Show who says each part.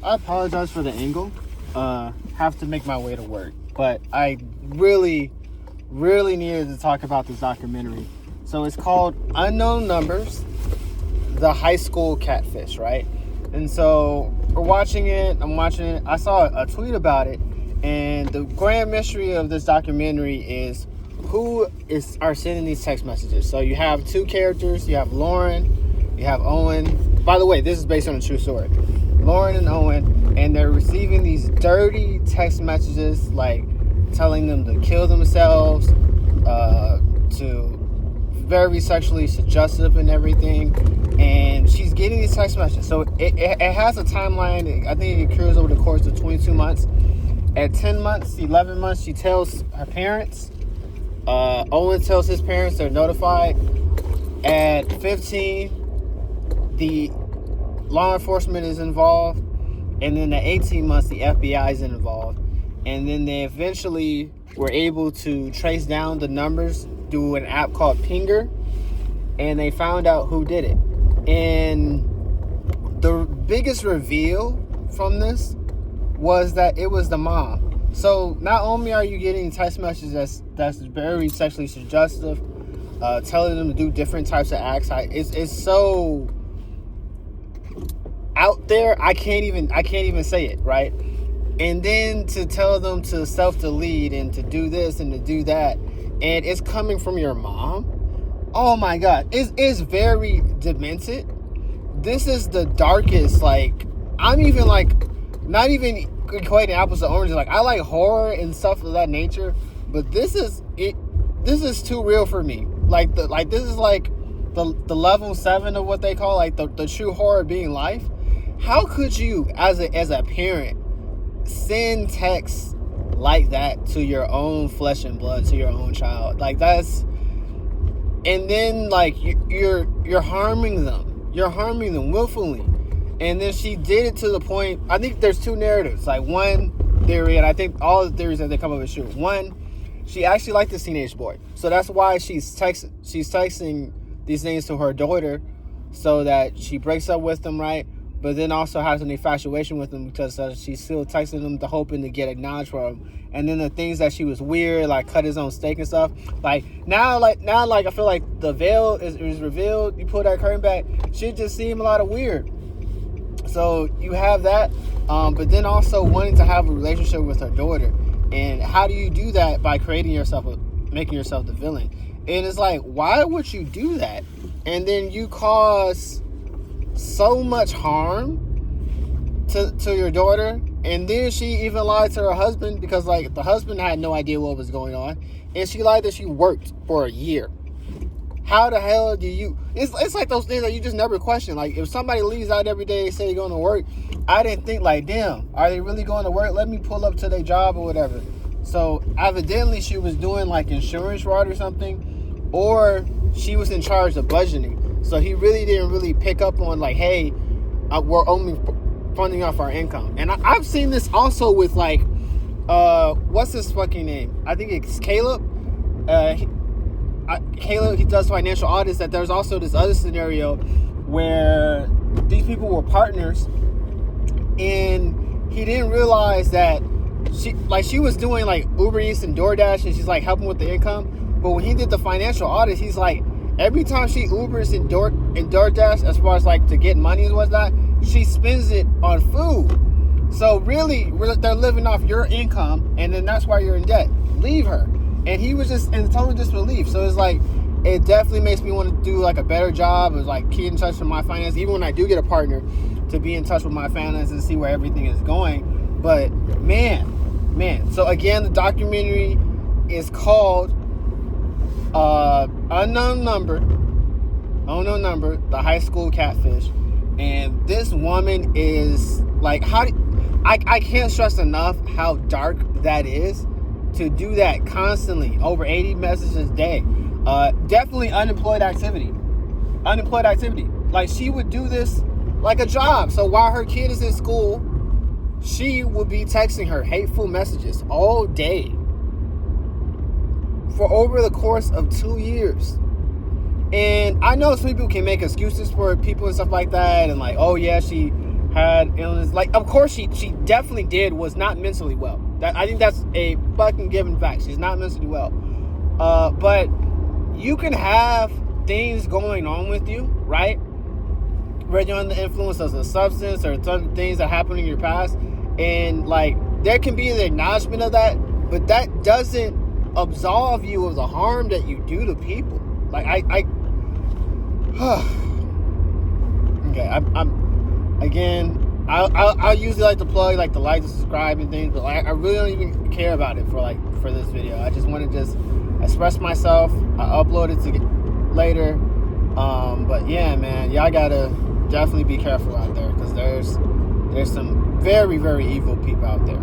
Speaker 1: I apologize for the angle. Have to make my way to work, but I really needed to talk about this documentary. So it's called Unknown Numbers, the High School Catfish, right? And so we're watching it. I'm watching it. I saw a tweet about it, and the grand mystery of this documentary is who are sending these text messages. So you have two characters. You have Lauren, you have Owen. By the way, this is based on a true story. Lauren and Owen, and they're receiving these dirty text messages, like telling them to kill themselves, to very sexually suggestive and everything. And she's getting these text messages. So it has a timeline. I think it occurs over the course of 22 months. At 10 months, 11 months, she tells her parents. Owen tells his parents, they're notified. At 15, the law enforcement is involved. And then at 18 months, the FBI is involved. And then they eventually were able to trace down the numbers through an app called Pinger. And they found out who did it. And the biggest reveal from this was that it was the mom. So not only are you getting text messages that's very sexually suggestive, telling them to do different types of acts, it's so out there. I can't even say it, right? And then to tell them to self-delete and to do this and to do that, and it's coming from your mom. Oh my God, it's very demented. This is the darkest. Like, I'm even like not even equating apples to oranges. Like, I like horror and stuff of that nature, but this is it. This is too real for me. This is like the level 7 of what they call like the true horror being life. How could you, as a parent, send texts like that to your own flesh and blood, to your own child? Like, that's, and then like you're harming them. You're harming them willfully. And then she did it to the point, I think there's two narratives. Like, one theory, and I think all the theories that they come up with are true. One, she actually liked this teenage boy. So that's why she's texting these things to her daughter, so that she breaks up with them, right? But then also has an infatuation with him because she's still texting him, hoping to get acknowledged for him. And then the things that she was weird, like cut his own steak and stuff. Like now, I feel like the veil is revealed. You pull that curtain back, shit just seemed a lot of weird. So you have that, but then also wanting to have a relationship with her daughter. And how do you do that? By making yourself the villain. And it's like, why would you do that? And then you cause so much harm to your daughter. And then she even lied to her husband, because like the husband had no idea what was going on, and she lied that she worked for a year. How the hell do you, it's like those things that you just never question. Like, if somebody leaves out every day and say they're going to work, I didn't think like, damn, are they really going to work? Let me pull up to their job or whatever. So evidently she was doing like insurance fraud or something, or she was in charge of budgeting. So he really didn't pick up on like, hey, we're only funding off our income. And I've seen this also with like, what's his fucking name? I think it's Caleb. Caleb, he does financial audits. That there's also this other scenario where these people were partners, and he didn't realize that she was doing like Uber Eats and DoorDash, and she's like helping with the income. But when he did the financial audit, he's like, every time she Ubers and DoorDash, as far as like to get money and whatnot, she spends it on food. So really, they're living off your income, and then that's why you're in debt. Leave her. And he was just in total disbelief. So it's like, it definitely makes me want to do like a better job of like keep in touch with my finances, even when I do get a partner, to be in touch with my finances and see where everything is going. But man. So again, the documentary is called Unknown Number, the High School Catfish. And this woman is like, I can't stress enough how dark that is. To do that constantly, over 80 messages a day. Definitely unemployed activity. Like, she would do this like a job. So while her kid is in school, she would be texting her hateful messages all day for over the course of 2 years. And I know some people can make excuses for people and stuff like that, and like, oh yeah, she had illness. Like, of course she definitely was not mentally well. I think that's a fucking given fact. She's not mentally well. But you can have things going on with you, right? Whether you're under the influence of a substance or some things that happened in your past, and like there can be the acknowledgement of that, but that doesn't absolve you of the harm that you do to people. Like okay, I'm again. I usually like to plug like the like, and subscribe and things, but like, I really don't even care about it for this video. I just want to just express myself. I upload it to later. But yeah, man, y'all gotta definitely be careful out there, because there's some very, very evil people out there.